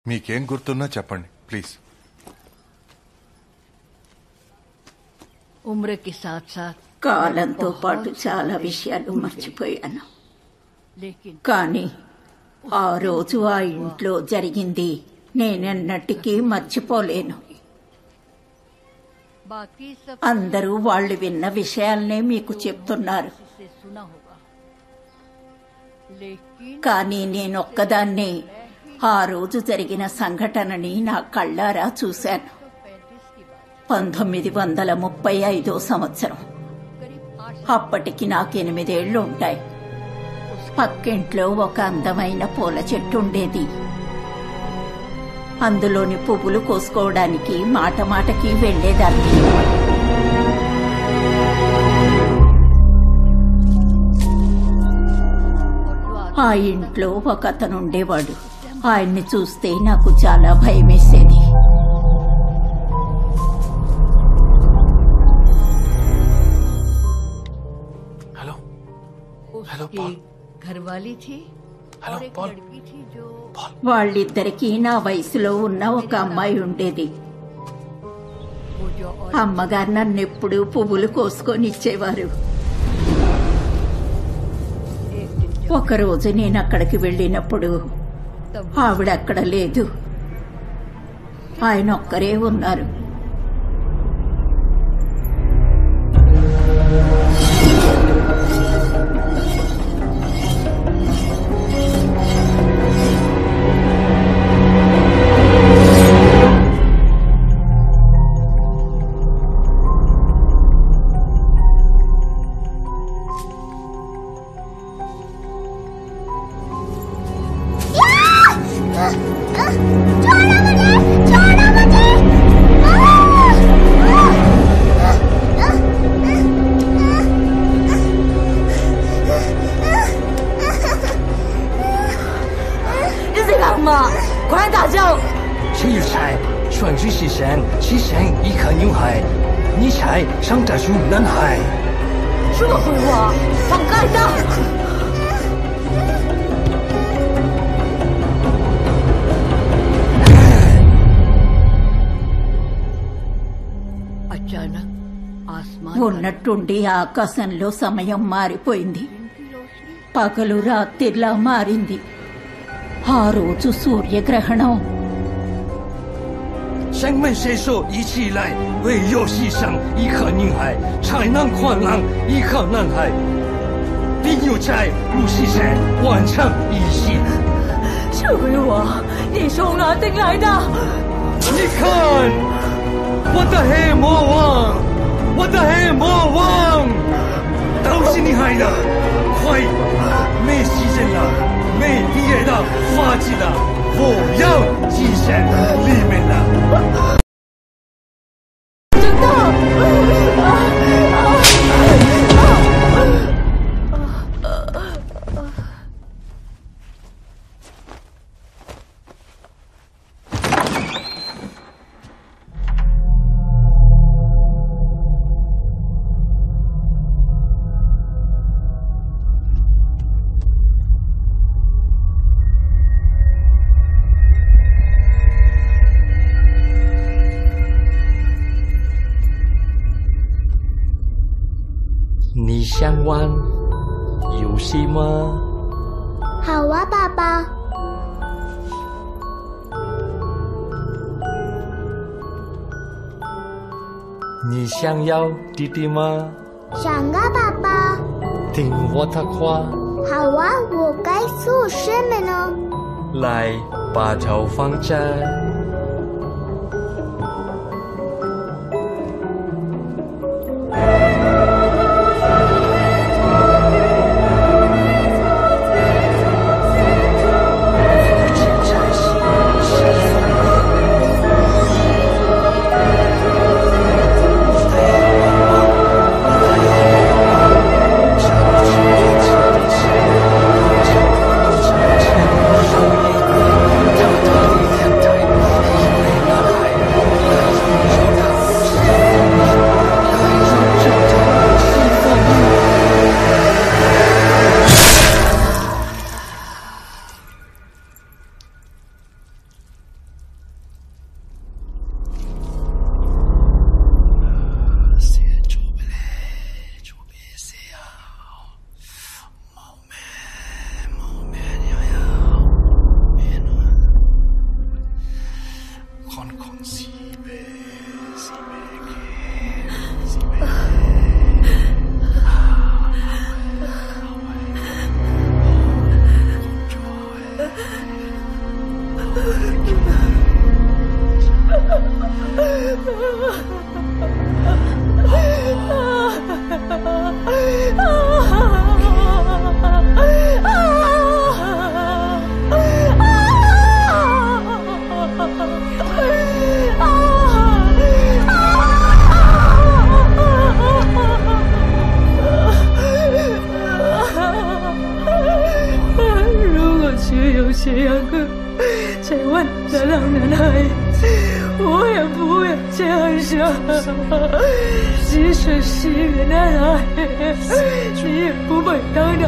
మీకేం గుర్తున్నా చెప్పండి ప్లీజ్. కాలంతో పాటు చాలా విషయాలు మర్చిపోయాను, కానీ ఆ రోజు ఆ ఇంట్లో జరిగింది నేనెన్నటికీ మర్చిపోలేను. అందరూ వాళ్ళు విన్న విషయాలనే మీకు చెప్తున్నారు, కానీ నేనొక్కదాన్నే ఆ రోజు జరిగిన సంఘటనని నా కళ్ళారా చూశాను. 1935 సంవత్సరం. అప్పటికి నాకు 8 ఏళ్లు ఉంటాయి. పక్కింట్లో ఒక అందమైన పూల చెట్టు ఉండేది. అందులోని పువ్వులు కోసుకోవడానికి మాట మాటకి వెళ్లేదాన్ని. ఆ ఇంట్లో ఒక అతను ఉండేవాడు. ఆయన్ని చూస్తే నాకు చాలా భయమేసేది. వాళ్ళిద్దరికీ నా వయసులో ఉన్న ఒక అమ్మాయి ఉండేది. అమ్మగారు నన్నెప్పుడు పువ్వులు కోసుకొని ఇచ్చేవారు. ఒకరోజు నేను అక్కడికి వెళ్ళినప్పుడు ఆవిడక్కడ లేదు. ఆయన ఒక్కరే ఉన్నారు. ఉన్నట్టుండి ఆకాశంలో సమయం మారిపోయింది. పగలు రాత్రిలా మారింది. ఆ రోజు సూర్యగ్రహణం. 生命谁说一起来为游戏上一颗女孩才能宽浪一颗男孩并有在入戏前完成一戏这回你从哪等来的？你看我的黑魔王，我的黑魔王都是你害的，快没时间了，没毕业的花季了，我要极限里面了。真的！你想玩游戏吗？好啊，爸爸。你想要弟弟吗？想啊，爸爸。听我的话。好啊，我该做什么呢？来，把头放这。有血阳哥千万别让人爱，我也不会这样想。即使是人的爱，你也不会当着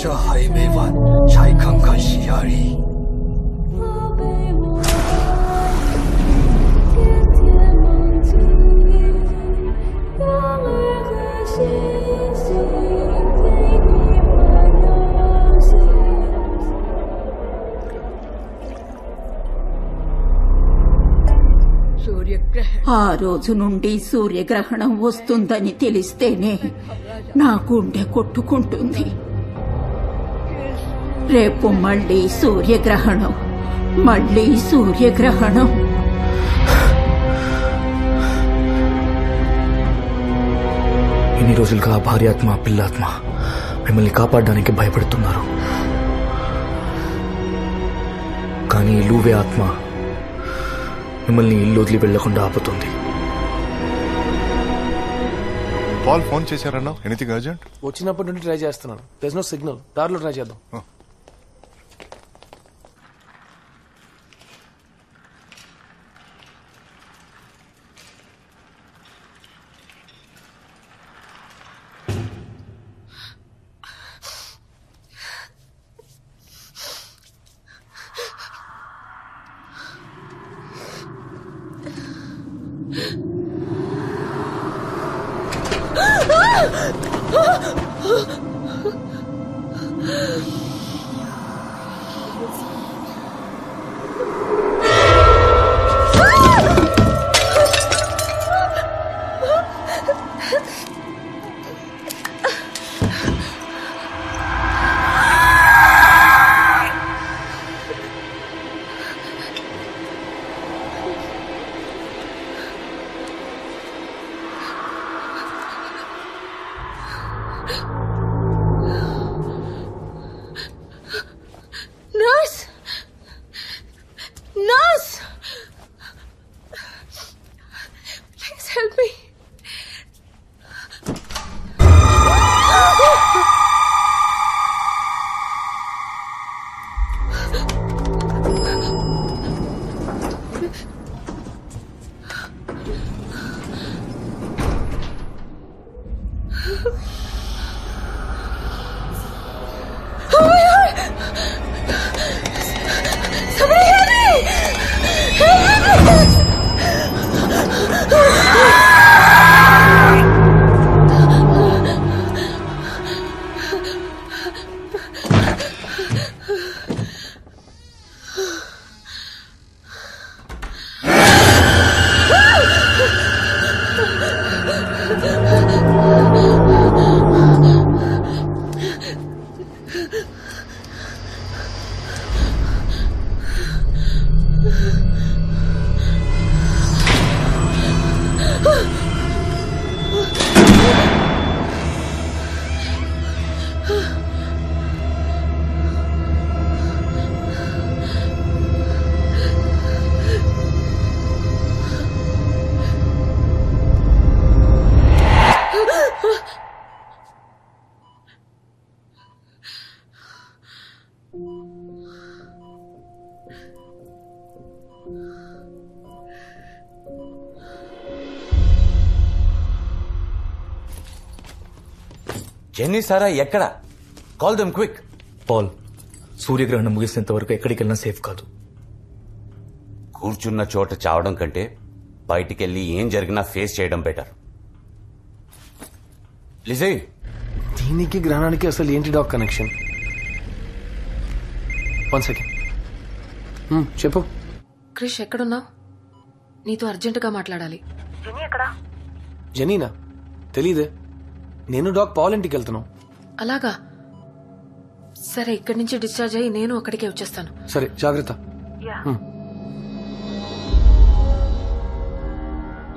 这还没完，才刚开始而已。ఆ రోజు నుండి సూర్యగ్రహణం వస్తుందని తెలిస్తేనే నా గుండె కొట్టుకుంటుంది. రేపు మళ్ళీ సూర్యగ్రహణం, మళ్ళీ సూర్యగ్రహణం. ఇన్ని రోజులుగా భార్యాత్మ పిల్లాత్మ మిమ్మల్ని కాపాడడానికి భయపడుతున్నారు. కానీ లూవే ఆత్మ మిమ్మల్ని ఇల్లు వదిలి వెళ్లకుండా ఆపుతుంది. పాల్ ఫోన్ చేశారన్నా? Anything urgent? వచ్చినప్పటి నుండి ట్రై చేస్తున్నాను. There no signal. దారిలో ట్రై చేద్దాం. జెన్నీ సారా ఎక్కడ? Call them quick. పాల్, సూర్యగ్రహణం ముగిసేంత వరకు ఎక్కడికి వెళ్ళినా సేఫ్ కాదు. కూర్చున్న చోట చావడం కంటే బయటికెళ్ళి ఏం జరిగినా ఫేస్ చేయడం బెటర్. లిజే, దీనికి గ్రహణానికి అసలు ఏంటి డాక్ కనెక్షన్? 1 సెకండ్. చెప్పు. క్రిష్ ఎక్కడున్నావు? నీతో అర్జెంటుగా మాట్లాడాలి. జనీనా? తెలీదే. నేను డాక్ పాల్ ఇంటికి వెళ్తున్నావు. అలాగా? సరే, ఇక్కడి నుంచి డిశ్చార్జ్ అయ్యి నేను అక్కడికే వచ్చేస్తాను. సరే, జాగ్రత్త.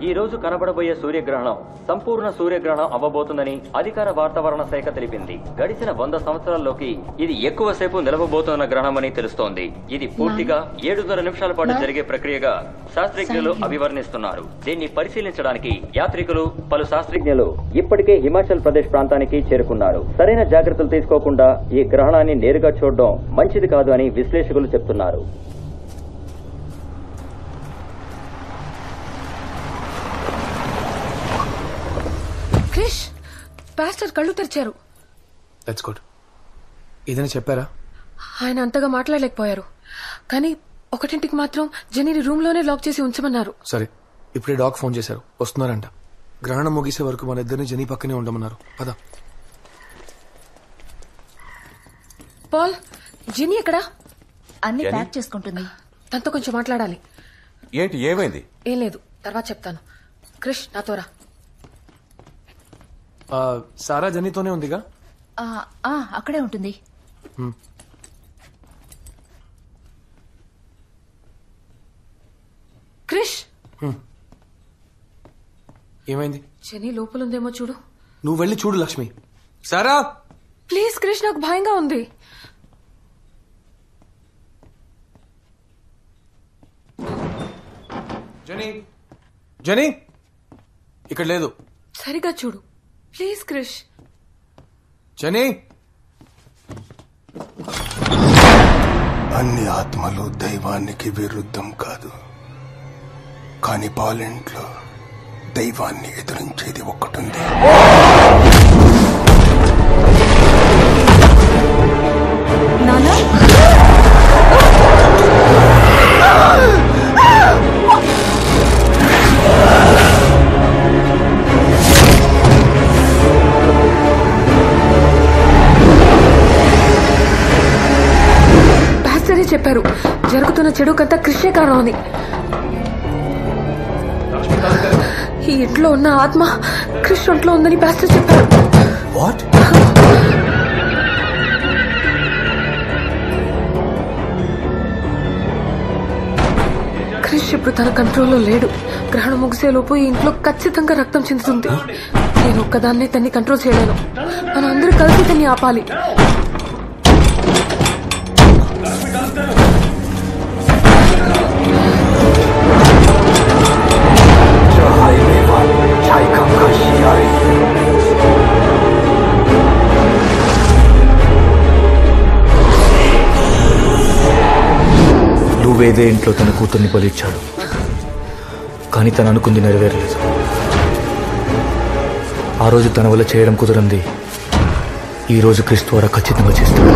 ఈ రోజు కనబడబోయే సూర్యగ్రహణం సంపూర్ణ సూర్యగ్రహణం అవ్వబోతుందని అధికార వాతావరణ శాఖ తెలిపింది. గడిచిన 100 సంవత్సరాల్లోకి ఇది ఎక్కువసేపు నిలవబోతున్న గ్రహణమని తెలుస్తోంది. ఇది పూర్తిగా 7.5 నిమిషాల పాటు జరిగే ప్రక్రియగా శాస్త్రజ్ఞులు అభివర్ణిస్తున్నారు. దీన్ని పరిశీలించడానికి యాత్రికులు, పలు శాస్త్రజ్ఞులు ఇప్పటికే హిమాచల్ ప్రదేశ్ ప్రాంతానికి చేరుకున్నారు. సరైన జాగ్రత్తలు తీసుకోకుండా ఈ గ్రహణాన్ని నేరుగా చూడడం మంచిది కాదు అని విశ్లేషకులు చెప్తున్నారు. క్రిష్, పాస్టర్ కళ్ళు తెరిచారు. That's good. ఏదైనా చెప్పారా? ఆయన అంతగా మాట్లాడలేకపోయారు, కానీ 1ంటికి మాత్రం జెనీని రూమ్ లోనే లాక్ చేసి ఉంచమన్నారు. సరే, ఇప్పుడే డాక్ ఫోన్ చేశారు, వస్తున్నారంట. గ్రహణం ముగిసే వరకు మన ఇద్దరిని జెనీ పక్కనే ఉండమన్నారు. పద. పాల్, జెనీ ఎక్కడా? అన్ని ప్యాక్ చేసుకుంటుంది. తనతో కొంచెం మాట్లాడాలి. ఏంటి, ఏమైంది? ఏం లేదు, తర్వాత చెప్తాను. క్రిష్, నాతో రా. సారా జెనీతోనే ఉందిగా? అక్కడే ఉంటుంది. క్రిష్, ఏమైంది? జెనీ లోపలుందేమో చూడు. నువ్వు వెళ్ళి చూడు లక్ష్మి. సారా, ప్లీజ్ క్రిష్, నాకు భయంగా ఉంది. జెనీ, జెనీ ఇక్కడ లేదు. సరిగా చూడు ప్లీజ్ క్రిష్. జెనీ, అన్ని ఆత్మలు దైవానికి విరుద్ధం కాదు, కానీ పాలెంట్లో దైవాన్ని ఎదురించేది ఒక్కటుంది. నానా, చెప్పారు జరుగుతున్న చెడుకంతా క్రిషే కారణం అని. ఈ ఇంట్లో ఉన్న ఆత్మ క్రిష్ ఒంట్లో ఉందని పాస్టర్ చెప్పారు. క్రిష్ ఇప్పుడు తన కంట్రోల్లో లేడు. గ్రహణం ముగిసేలోపు ఈ ఇంట్లో ఖచ్చితంగా రక్తం చెందుతుంది. నేను ఒక్కదాన్నే తన్ని కంట్రోల్ చేయలేను. మనం అందరూ కలిసి తన్ని ఆపాలి. లూవేదే ఇంట్లో తన కూతుర్ని బలిచ్చాడు, కానీ తను అనుకుంది నెరవేరలేదు. ఆ రోజు తన వల్ల చేయడం కుదరంది ఈ రోజు క్రీస్తు ద్వారా ఖచ్చితంగా చేస్తాడు.